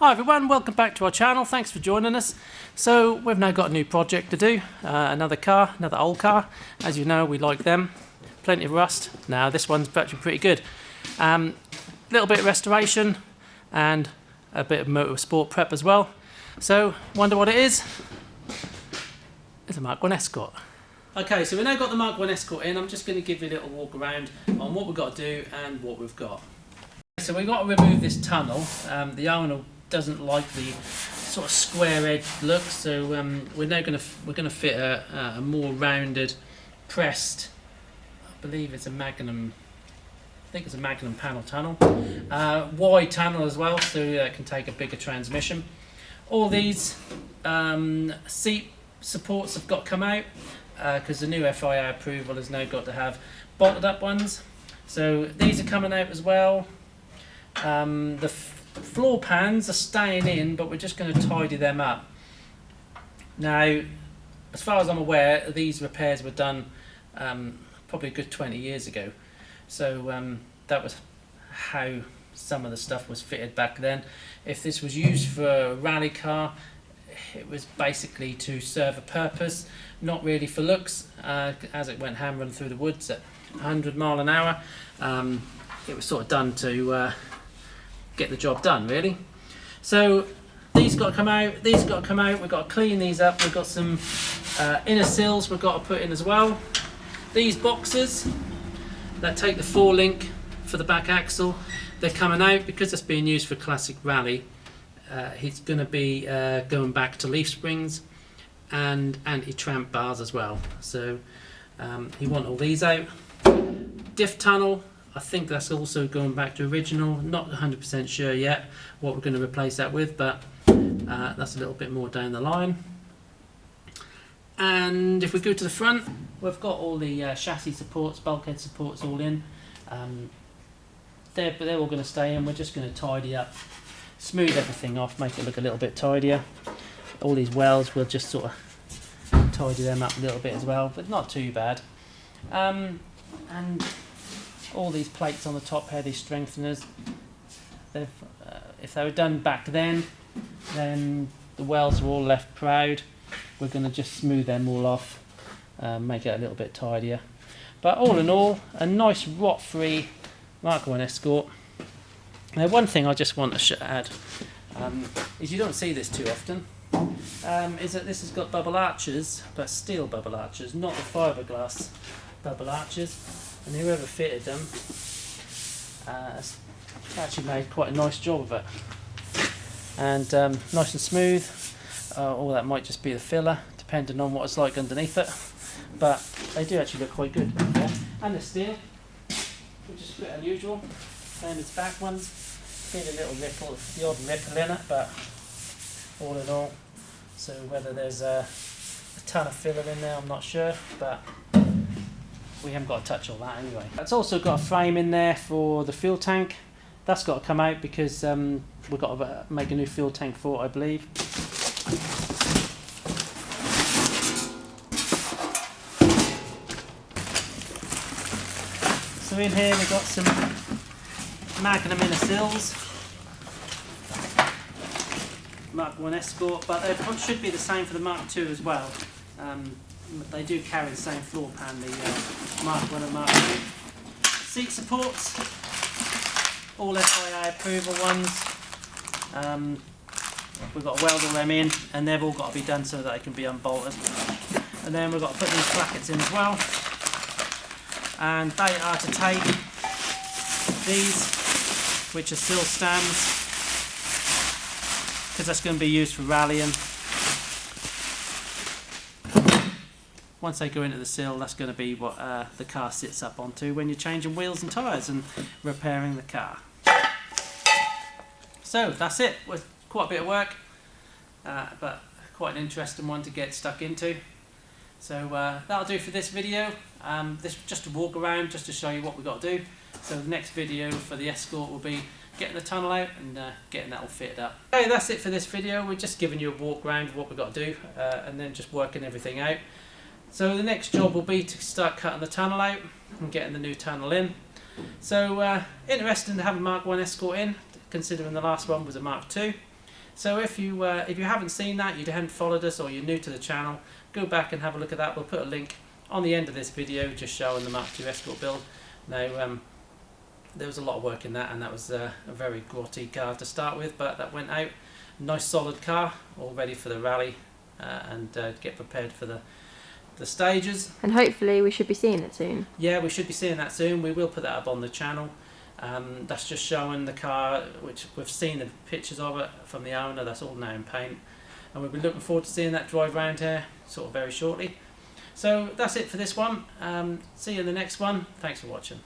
Hi everyone, welcome back to our channel. Thanks for joining us. So we've now got a new project to do, another car, another old car. As you know, we like them. Plenty of rust. Now this one's actually pretty good. Little bit of restoration and a bit of motorsport prep as well. So wonder what it is? It's a Mk1 Escort. Okay, so we've now got the Mk1 Escort in. I'm just going to give you a little walk around on what we've got to do and what we've got. So we've got to remove this tunnel. The owner doesn't like the sort of square edged look, so we're going to fit a more rounded, pressed. I believe it's a Magnum. I think it's a Magnum panel tunnel, wide tunnel as well, so it can take a bigger transmission. All these seat supports have got to come out because the new FIA approval has now got to have bolted up ones. So these are coming out as well. The floor pans are staying in, but we're just going to tidy them up. Now, as far as I'm aware, these repairs were done probably a good 20 years ago. So that was how some of the stuff was fitted back then. If this was used for a rally car, it was basically to serve a purpose, not really for looks. As it went hammering through the woods at 100 miles an hour, it was sort of done to get the job done, really. So these got to come out, these got to come out. We've got to clean these up. We've got some inner sills we've got to put in as well. These boxes that take the 4-link for the back axle, they're coming out because it's being used for classic rally. It's going to be going back to leaf springs and anti-tramp bars as well. So you want all these out. Diff tunnel, I think that's also going back to original. Not 100% sure yet what we're going to replace that with, but that's a little bit more down the line. And if we go to the front, we've got all the chassis supports, bulkhead supports all in. They're all going to stay in. We're just going to tidy up, smooth everything off, make it look a little bit tidier. All these wells, we'll just sort of tidy them up a little bit as well, but not too bad. And all these plates on the top here, these strengtheners, if they were done back then the wells were all left proud. We're going to just smooth them all off, make it a little bit tidier. But all in all, a nice rot-free Mk1 Escort. Now, one thing I just want to add is you don't see this too often, is that this has got bubble arches, but steel bubble arches, not the fiberglass bubble arches. And whoever fitted them has actually made quite a nice job of it. And nice and smooth. All that might just be the filler, depending on what it's like underneath it. But they do actually look quite good. And the steel, which is a bit unusual. Same as back ones. Need a little ripple, the odd ripple in it, but all in all. So whether there's a ton of filler in there, I'm not sure. But we haven't got to touch all that anyway. It's also got a frame in there for the fuel tank. That's got to come out because we've got to make a new fuel tank for it, I believe. So in here we've got some Magnum inner sills, Mk1 Escort, but they should be the same for the Mark II as well. They do carry the same floor pan, the Mk1 and Mark II. Seat supports, all FIA approval ones. We've got to weld all them in, and they've all got to be done so that they can be unbolted. And then we've got to put these brackets in as well. And they are to take these, which are sill stands, because that's going to be used for rallying. Once they go into the sill, that's going to be what the car sits up onto when you're changing wheels and tyres and repairing the car. So that's it. With quite a bit of work, but quite an interesting one to get stuck into. So that'll do for this video. This is just a walk around, just to show you what we've got to do. So the next video for the Escort will be getting the tunnel out and getting that all fitted up. Okay, that's it for this video. We're just giving you a walk around of what we've got to do, and then just working everything out. So the next job will be to start cutting the tunnel out and getting the new tunnel in. So interesting to have a Mk1 Escort in, considering the last one was a Mark II. So if you haven't seen that, you haven't followed us, or you're new to the channel, go back and have a look at that. We'll put a link on the end of this video just showing the Mk1 Escort build. Now there was a lot of work in that, and that was a very grotty car to start with, but that went out. Nice solid car, all ready for the rally and get prepared for the stages. And hopefully we should be seeing it soon. Yeah, we should be seeing that soon. We will put that up on the channel. That's just showing the car, which we've seen the pictures of it from the owner. That's all now in paint, and we'll be looking forward to seeing that drive around here sort of very shortly. So that's it for this one. See you in the next one. Thanks for watching.